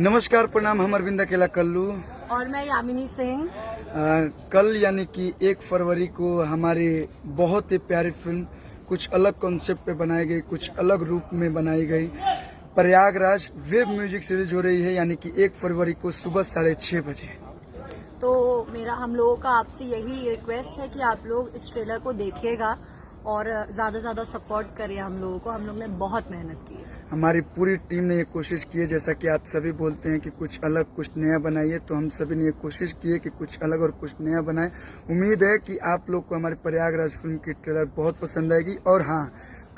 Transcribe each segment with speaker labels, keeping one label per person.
Speaker 1: नमस्कार, प्रणाम। हम अरविंद अकेला कल्लू
Speaker 2: और मैं यामिनी सिंह।
Speaker 1: कल यानी कि 1 फरवरी को हमारी बहुत ही प्यारी फिल्म कुछ अलग कॉन्सेप्ट पे बनाई गई, कुछ अलग रूप में बनाई गई प्रयागराज वेब म्यूजिक सीरीज हो रही है, यानी कि 1 फरवरी को सुबह 6:30 बजे।
Speaker 2: तो हम लोगों का आपसे यही रिक्वेस्ट है कि आप लोग इस ट्रेलर को देखिएगा और ज़्यादा से ज़्यादा सपोर्ट करिए हम लोगों को। हम लोग ने बहुत मेहनत की है।
Speaker 1: हमारी पूरी टीम ने ये कोशिश की है, जैसा कि आप सभी बोलते हैं कि कुछ अलग कुछ नया बनाइए, तो हम सभी ने ये कोशिश की है कि कुछ अलग और कुछ नया बनाए। उम्मीद है कि आप लोग को हमारी प्रयागराज फिल्म की ट्रेलर बहुत पसंद आएगी। और हाँ,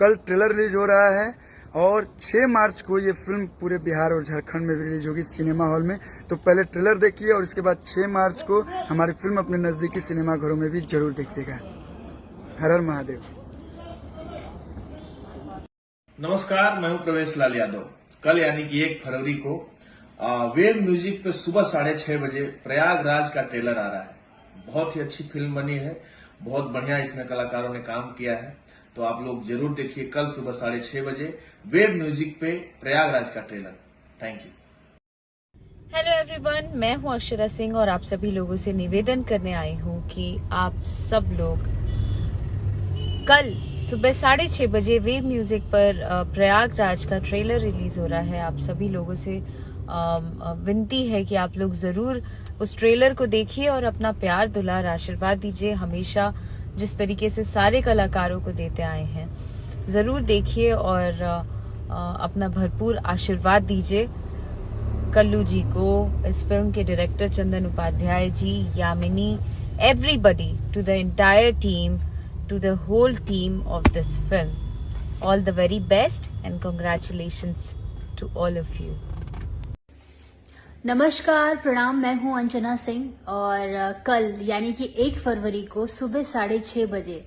Speaker 1: कल ट्रेलर रिलीज हो रहा है और 6 मार्च को ये फिल्म पूरे बिहार और झारखंड में भी रिलीज होगी सिनेमा हॉल में। तो पहले ट्रेलर देखिए और इसके बाद 6 मार्च को हमारी फिल्म अपने नज़दीकी सिनेमा घरों में भी जरूर देखिएगा। हर हर महादेव।
Speaker 3: नमस्कार, मैं हूं प्रवेश लाल यादव। कल यानी कि 1 फरवरी को वेब म्यूजिक पे सुबह 6:30 बजे प्रयागराज का ट्रेलर आ रहा है। बहुत ही अच्छी फिल्म बनी है, बहुत बढ़िया इसमें कलाकारों ने काम किया है। तो आप लोग जरूर देखिए कल सुबह 6:30 बजे वेब म्यूजिक पे प्रयागराज का trailer. Thank you.
Speaker 4: Hello everyone, मैं हूं अक्षरा सिंह और आप सभी लोगों से निवेदन करने आई हूं कि आप सब लोग कल सुबह 6:30 बजे वेब म्यूजिक पर प्रयागराज का ट्रेलर रिलीज हो रहा है। आप सभी लोगों से विनती है कि आप लोग जरूर उस ट्रेलर को देखिए और अपना प्यार दुलार आशीर्वाद दीजिए। हमेशा जिस तरीके से सारे कलाकारों को देते आए हैं, जरूर देखिए और अपना भरपूर आशीर्वाद दीजिए कल्लू जी को, इस फिल्म के director Chandan Upadhyay ji, Yamini, everybody, to the entire team, to the whole team of this film. All the very best and congratulations to all of you.
Speaker 2: नमस्कार, प्रणाम। मैं हूं अंजना सिंह और कल यानी कि 1 फरवरी को सुबह 6:30 बजे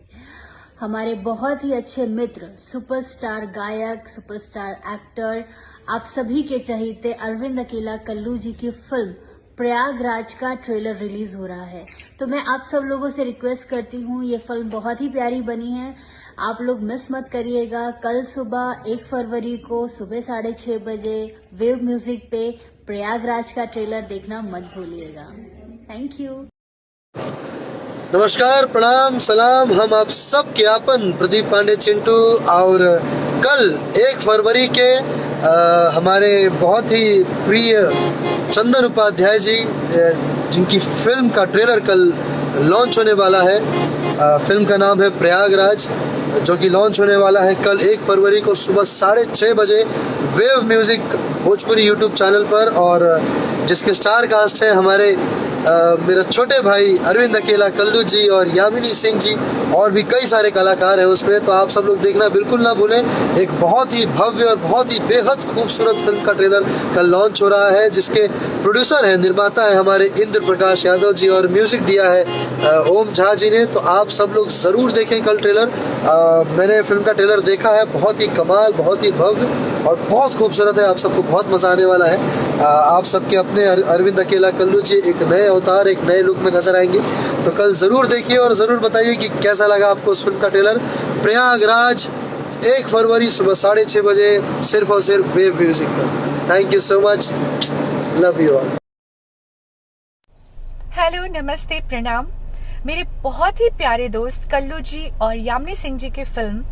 Speaker 2: हमारे बहुत ही अच्छे मित्र, सुपरस्टार गायक, सुपरस्टार एक्टर, आप सभी के चहेते अरविंद अकेला कल्लू जी की फिल्म प्रयागराज का ट्रेलर रिलीज हो रहा है। तो मैं आप सब लोगों से रिक्वेस्ट करती हूँ, ये फिल्म बहुत ही प्यारी बनी है, आप लोग मिस मत करिएगा। कल सुबह 1 फरवरी को सुबह 6:30 बजे वेव म्यूजिक पे प्रयागराज का ट्रेलर देखना मत भूलिएगा। Thank you.
Speaker 5: नमस्कार, प्रणाम, सलाम। हम आप सब के आपन प्रदीप पांडे चिंटू। और कल 1 फरवरी के हमारे बहुत ही प्रिय चंदन उपाध्याय जी, जिनकी फिल्म का ट्रेलर कल लॉन्च होने वाला है। फिल्म का नाम है प्रयागराज, जो कि लॉन्च होने वाला है कल 1 फरवरी को सुबह 6:30 बजे wave music Bhojpuri YouTube channel पर। और जिसके स्टार कास्ट है हमारे मेरा छोटे भाई अरविंद अकेला कल्लू जी और यामिनी सिंह जी, और भी कई सारे कलाकार हैं उसमें। तो आप सब लोग देखना बिल्कुल ना भूलें। एक बहुत ही भव्य और बहुत ही बेहद खूबसूरत फिल्म का ट्रेलर कल लॉन्च हो रहा है, जिसके प्रोड्यूसर हैं, निर्माता है हमारे इंद्र प्रकाश यादव जी, और म्यूजिक दिया है ओम झा जी ने। तो आप सब लोग ज़रूर देखें कल ट्रेलर। मैंने फिल्म का ट्रेलर देखा है, बहुत ही कमाल, बहुत ही भव्य और बहुत खूबसूरत है। आप सबको बहुत मज़ा आने वाला है। आप सबके अपने अरविंद अकेला कल्लू जी एक नए अवतार, एक नए लुक में नजर आएंगे। तो कल ज़रूर देखिए और ज़रूर बताइए कि कैसा लगा आपको उस फिल्म का ट्रेलर। प्रयागराज 1 फरवरी सुबह 6:30 बजे सिर्फ और सिर्फ वेव म्यूजिक पर। Thank you so much, love you all.
Speaker 6: Hello, नमस्ते, प्रणाम। मेरे बहुत ही प्यारे दोस्त कल्लू जी और यामिनी सिंह जी की फिल्म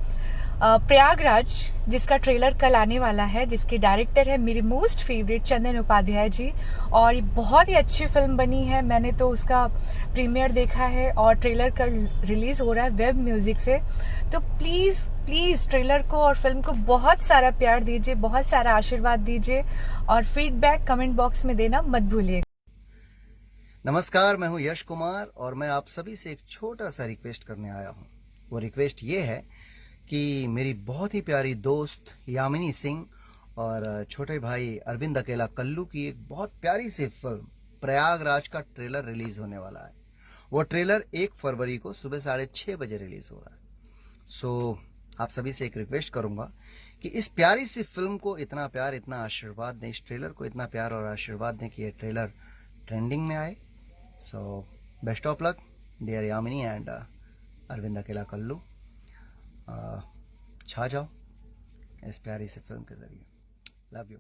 Speaker 6: प्रयागराज, जिसका ट्रेलर कल आने वाला है, जिसके डायरेक्टर है मेरे मोस्ट फेवरेट चंदन उपाध्याय जी, और ये बहुत ही अच्छी फिल्म बनी है। मैंने तो उसका प्रीमियर देखा है और ट्रेलर कल रिलीज हो रहा है वेब म्यूजिक से। तो प्लीज प्लीज ट्रेलर को और फिल्म को बहुत सारा प्यार दीजिए, बहुत सारा आशीर्वाद दीजिए और फीडबैक कमेंट बॉक्स में देना मत भूलिएगा।
Speaker 7: नमस्कार, मैं हूं यश कुमार और मैं आप सभी से एक छोटा सा रिक्वेस्ट करने आया हूं। वो रिक्वेस्ट ये है कि मेरी बहुत ही प्यारी दोस्त यामिनी सिंह और छोटे भाई अरविंद अकेला कल्लू की एक बहुत प्यारी सी फिल्म प्रयागराज का ट्रेलर रिलीज होने वाला है। वो ट्रेलर 1 फरवरी को सुबह 6:30 बजे रिलीज हो रहा है। सो आप सभी से एक रिक्वेस्ट करूंगा कि इस प्यारी सी फिल्म को इतना प्यार, इतना आशीर्वाद दें, इस ट्रेलर को इतना प्यार और आशीर्वाद दें कि ये ट्रेलर ट्रेंडिंग में आए। So best of luck dear Yamini and Arvind Akela Kallu. छा जाओ इस प्यारी सी फिल्म के जरिए। Love you.